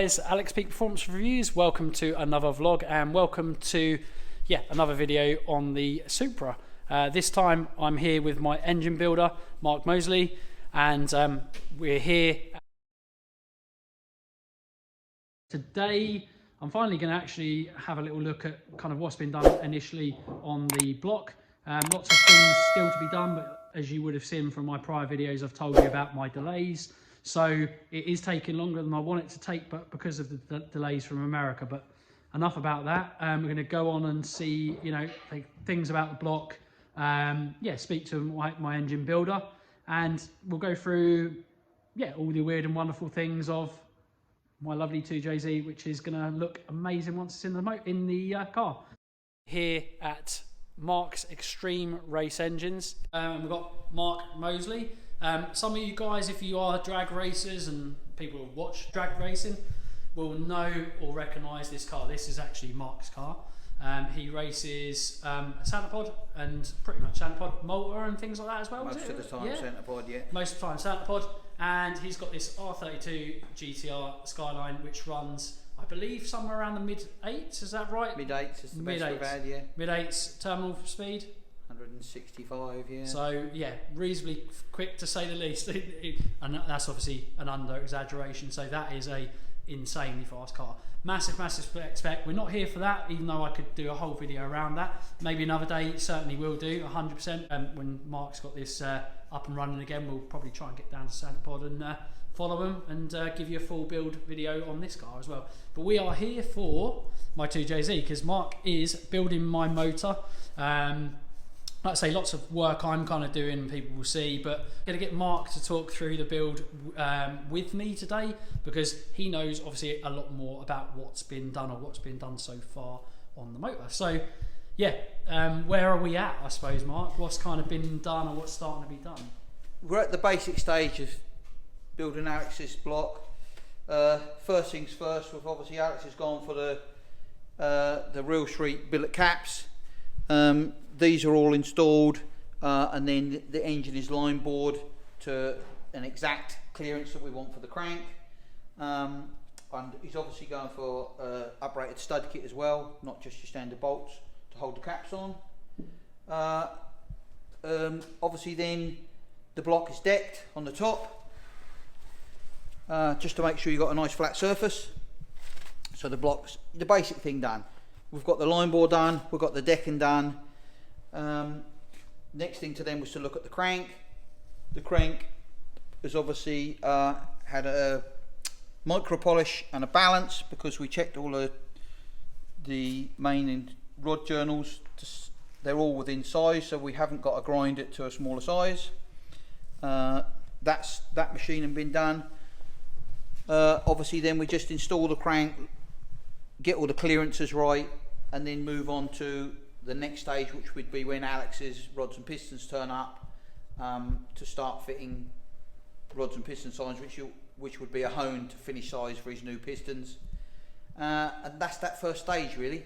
guys, Alex Peak Performance Reviews. Welcome to another vlog and welcome to another video on the Supra. This time I'm here with my engine builder Mark Mosley, and we're here today. I'm finally going to actually have a little look at kind of what's been done initially on the block. Lots of things still to be done, but as you would have seen from my prior videos, I've told you about my delays. So it is taking longer than I want it to take, but because of the delays from America. But enough about that. We're going to go on and see, things about the block. Speak to my engine builder, and we'll go through, all the weird and wonderful things of my lovely 2JZ, which is going to look amazing once it's in the car. Here at Mark's Extreme Race Engines, we've got Mark Mosley. Some of you guys, if you are drag racers and people who watch drag racing, will know or recognise this car. This is actually Mark's car. He races Santa Pod and pretty much Santa Pod, Malta and things like that as well. Most of the time Santa Pod, yeah. Most of the time Santa Pod. And he's got this R32 GTR Skyline, which runs, I believe, somewhere around the mid-8s, is that right? Mid-8s is the best we've had, yeah. Mid-8s terminal speed. 165, yeah. So reasonably quick to say the least, and that's obviously an under exaggeration. So that is a insanely fast car, massive spec. We're not here for that, even though I could do a whole video around that. Maybe another day, certainly will do 100%. When Mark's got this up and running again, we'll probably try and get down to Santa Pod and follow him and give you a full build video on this car as well. But we are here for my 2JZ because Mark is building my motor. Like I say, lots of work I'm kind of doing, people will see, but I'm going to get Mark to talk through the build with me today, because he knows obviously a lot more about what's been done or what's been done so far on the motor. So where are we at, I suppose, Mark? What's kind of been done or what's starting to be done? We're at the basic stage of building Alex's block. First things first, obviously Alex has gone for the Real Street billet caps. These are all installed, and then the engine is line bored to an exact clearance that we want for the crank. And he's obviously going for uprated stud kit as well, not just your standard bolts to hold the caps on. Obviously then the block is decked on the top, just to make sure you've got a nice flat surface. So the block's the basic thing done. We've got the line bore done, we've got the decking done. Next thing to them was to look at the crank. The crank has obviously had a micro polish and a balance, because we checked all of the main rod journals. They're all within size, so we haven't got to grind it to a smaller size. That machining been done. Obviously then we just install the crank, get all the clearances right, and then move on to the next stage, which would be when Alex's rods and pistons turn up, to start fitting rods and piston signs, which would be a hone to finish size for his new pistons. And that's that first stage, really.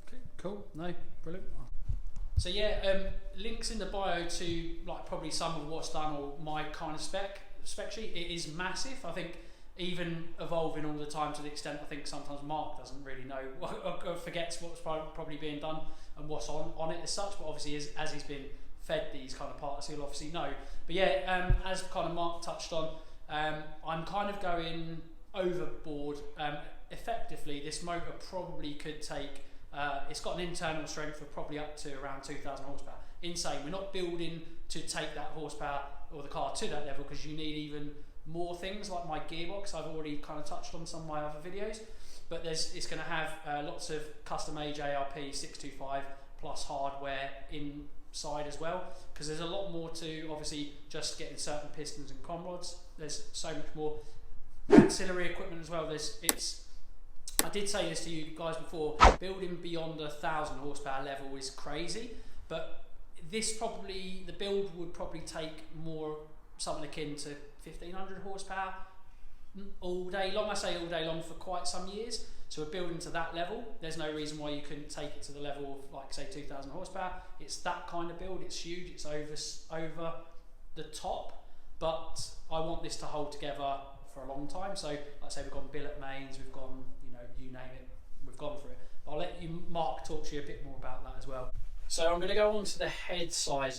Okay, cool. No, brilliant. So links in the bio to probably some of what's done or my kind of spec sheet. It is massive. I think even evolving all the time, to the extent I think sometimes Mark doesn't really know or forgets what's probably being done and what's on it as such. But obviously as he's been fed these kind of parts, he'll obviously know. But as kind of Mark touched on, I'm kind of going overboard. Effectively, this motor probably could take, it's got an internal strength of probably up to around 2,000 horsepower. Insane. We're not building to take that horsepower or the car to that level, because you need even more things like my gearbox. I've already kind of touched on some of my other videos, but it's going to have lots of custom age ARP 625 plus hardware inside as well, because there's a lot more to obviously just getting certain pistons and com rods. There's so much more ancillary equipment as well. I did say this to you guys before, building beyond 1,000 horsepower level is crazy, but the build would probably take more, something akin to 1,500 horsepower all day long. I say all day long for quite some years. So we're building to that level. There's no reason why you couldn't take it to the level of say 2,000 horsepower. It's that kind of build. It's huge. It's over the top. But I want this to hold together for a long time. So like I say, we've gone billet mains, we've gone, you know, you name it, we've gone for it. I'll let Mark talk to you a bit more about that as well. So I'm going to go on to the head side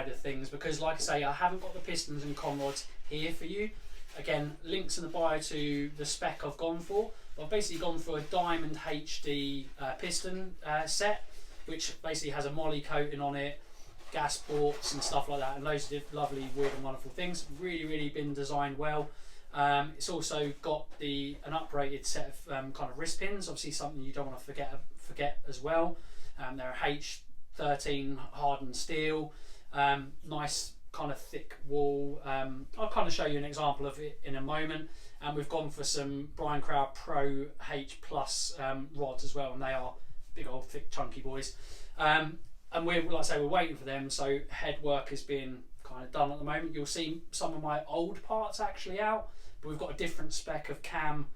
of things, because like I say, I haven't got the pistons and conrods here for you. Again, links in the bio to the spec I've gone for. I've basically gone for a Diamond HD piston set, which basically has a moly coating on it, gas ports and stuff like that, and loads of lovely, weird and wonderful things. Really been designed well. It's also got an uprated set of kind of wrist pins, obviously something you don't want to forget as well. They're H13 hardened steel, nice kind of thick wall. I'll kind of show you an example of it in a moment. And we've gone for some Brian Crow Pro H Plus rods as well, and they are big old thick chunky boys. And we're, like I say, we're waiting for them, so head work is being kind of done at the moment. You'll see some of my old parts actually out, but we've got a different spec of cam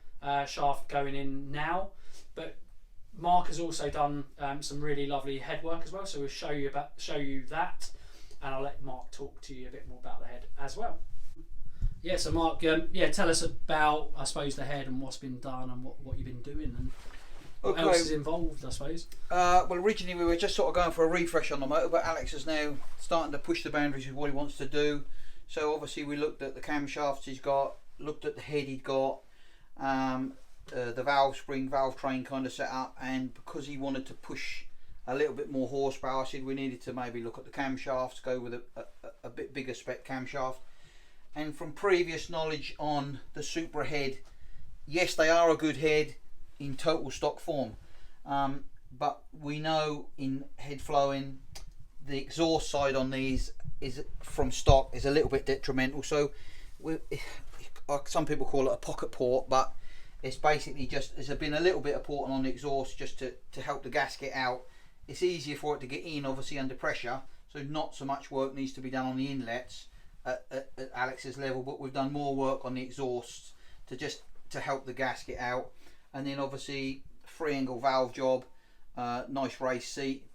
shaft going in now. But Mark has also done some really lovely head work as well, so we'll show you that, and I'll let Mark talk to you a bit more about the head as well. Yeah, so Mark, tell us about, I suppose, the head and what's been done and what you've been doing and what else is involved, I suppose. Well, originally we were just sort of going for a refresh on the motor, but Alex is now starting to push the boundaries with what he wants to do. So obviously we looked at the camshafts he's got, looked at the head he'd got, the valve spring, valve train kind of set up, and because he wanted to push a little bit more horsepower, I said we needed to maybe look at the camshafts, go with a bit bigger spec camshaft. And from previous knowledge on the Supra head, yes, they are a good head in total stock form, but we know in head flowing the exhaust side on these is from stock is a little bit detrimental. So some people call it a pocket port, but it's basically just there's been a little bit of porting on the exhaust just to help the gasket out. It's easier for it to get in, obviously under pressure, so not so much work needs to be done on the inlets at Alex's level, but we've done more work on the exhausts to help the gasket out. And then obviously 3-angle valve job, nice race seat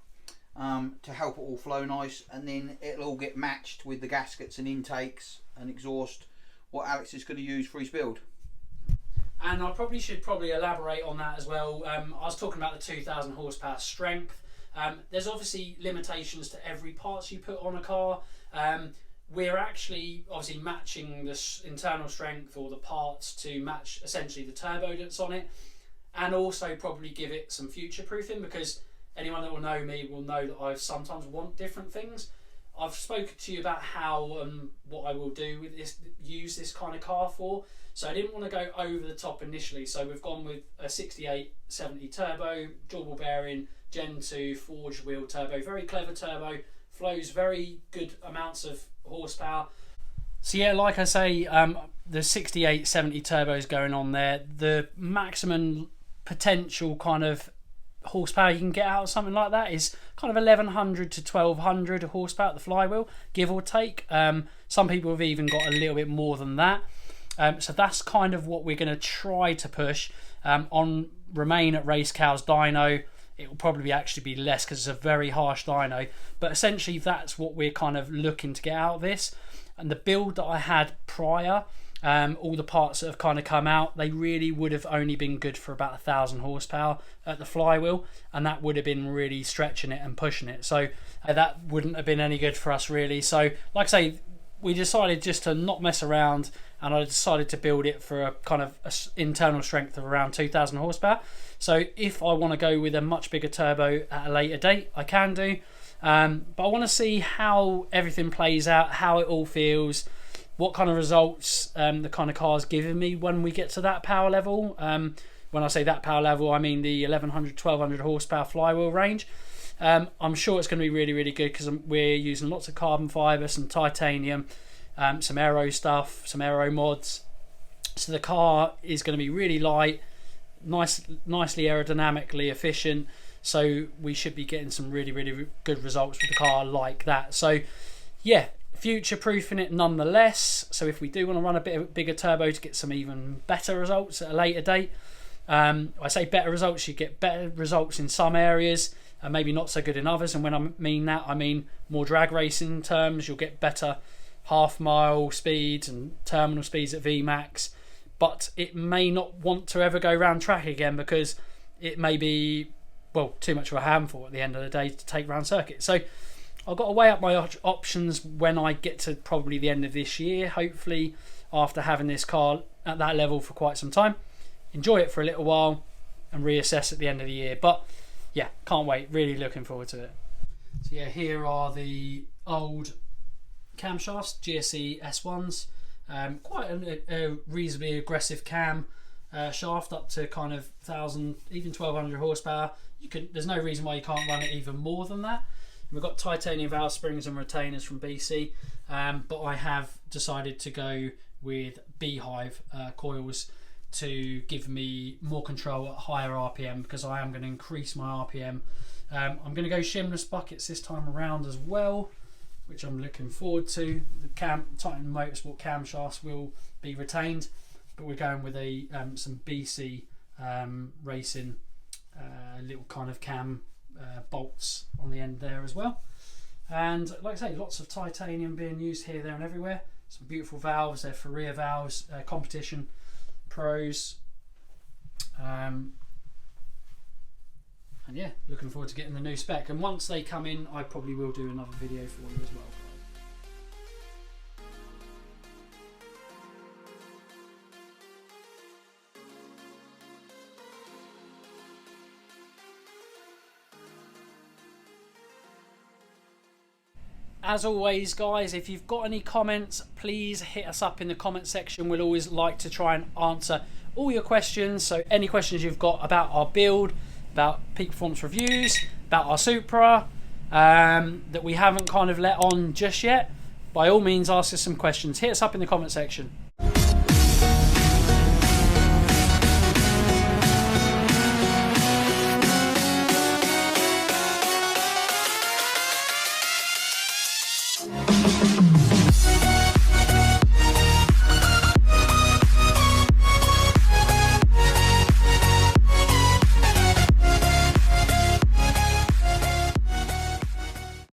to help it all flow nice, and then it'll all get matched with the gaskets and intakes and exhaust what Alex is going to use for his build. And I should elaborate on that as well. I was talking about the 2000 horsepower strength. There's obviously limitations to every parts you put on a car. We're actually obviously matching this internal strength or the parts to match essentially the turbo that's on it, and also probably give it some future proofing, because anyone that will know me will know that I sometimes want different things. I've spoken to you about how what I will do with this, use this kind of car for. So I didn't want to go over the top initially, so we've gone with a 6870 turbo, dual ball bearing, Gen 2 forged wheel turbo, very clever turbo, flows very good amounts of horsepower. So yeah, like I say, the 6870 turbo is going on there. The maximum potential kind of horsepower you can get out of something like that is kind of 1100 to 1200 horsepower at the flywheel, give or take. Some people have even got a little bit more than that. So that's kind of what we're going to try to push on Remain at Race Cow's dyno. It will probably actually be less because it's a very harsh dyno, but essentially that's what we're kind of looking to get out of this. And the build that I had prior, all the parts that have kind of come out, they really would have only been good for about 1000 horsepower at the flywheel, and that would have been really stretching it and pushing it. So that wouldn't have been any good for us really. So like I say, we decided just to not mess around, and I decided to build it for a kind of internal strength of around 2000 horsepower. So if I want to go with a much bigger turbo at a later date, I can do. But I want to see how everything plays out, how it all feels, what kind of results the kind of car's giving me when we get to that power level. When I say that power level, I mean the 1100, 1200 horsepower flywheel range. I'm sure it's going to be really, really good because we're using lots of carbon fibre, some titanium, some aero stuff, some aero mods. So the car is going to be really light, nicely aerodynamically efficient. So we should be getting some really, really good results with the car like that. So yeah, future proofing it nonetheless. So if we do want to run a bit of a bigger turbo to get some even better results at a later date, I say better results, you get better results in some areas and maybe not so good in others. And when I mean that, I mean more drag racing terms. You'll get better half mile speeds and terminal speeds at VMAX, but it may not want to ever go round track again because it may be, well, too much of a handful at the end of the day to take round circuit. So I've got to weigh up my options when I get to probably the end of this year, hopefully after having this car at that level for quite some time. Enjoy it for a little while and reassess at the end of the year. But yeah, can't wait, really looking forward to it. So yeah, here are the old camshafts, GSE S1s. Quite a reasonably aggressive cam shaft, up to kind of 1,000, even 1,200 horsepower. There's no reason why you can't run it even more than that. We've got titanium valve springs and retainers from BC, but I have decided to go with Beehive coils to give me more control at higher RPM, because I am going to increase my RPM. I'm going to go shimless buckets this time around as well, which I'm looking forward to. The Titan Motorsport camshafts will be retained, but we're going with some BC racing little kind of cam bolts on the end there as well. And like I say, lots of titanium being used here, there and everywhere. Some beautiful valves, they're for rear valves, competition pros, and yeah, looking forward to getting the new spec. And once they come in, I probably will do another video for you as well. As always, guys, if you've got any comments, please hit us up in the comment section. We'll always like to try and answer all your questions. So any questions you've got about our build, about Peak Performance Reviews, about our Supra, that we haven't kind of let on just yet, by all means ask us some questions. Hit us up in the comment section.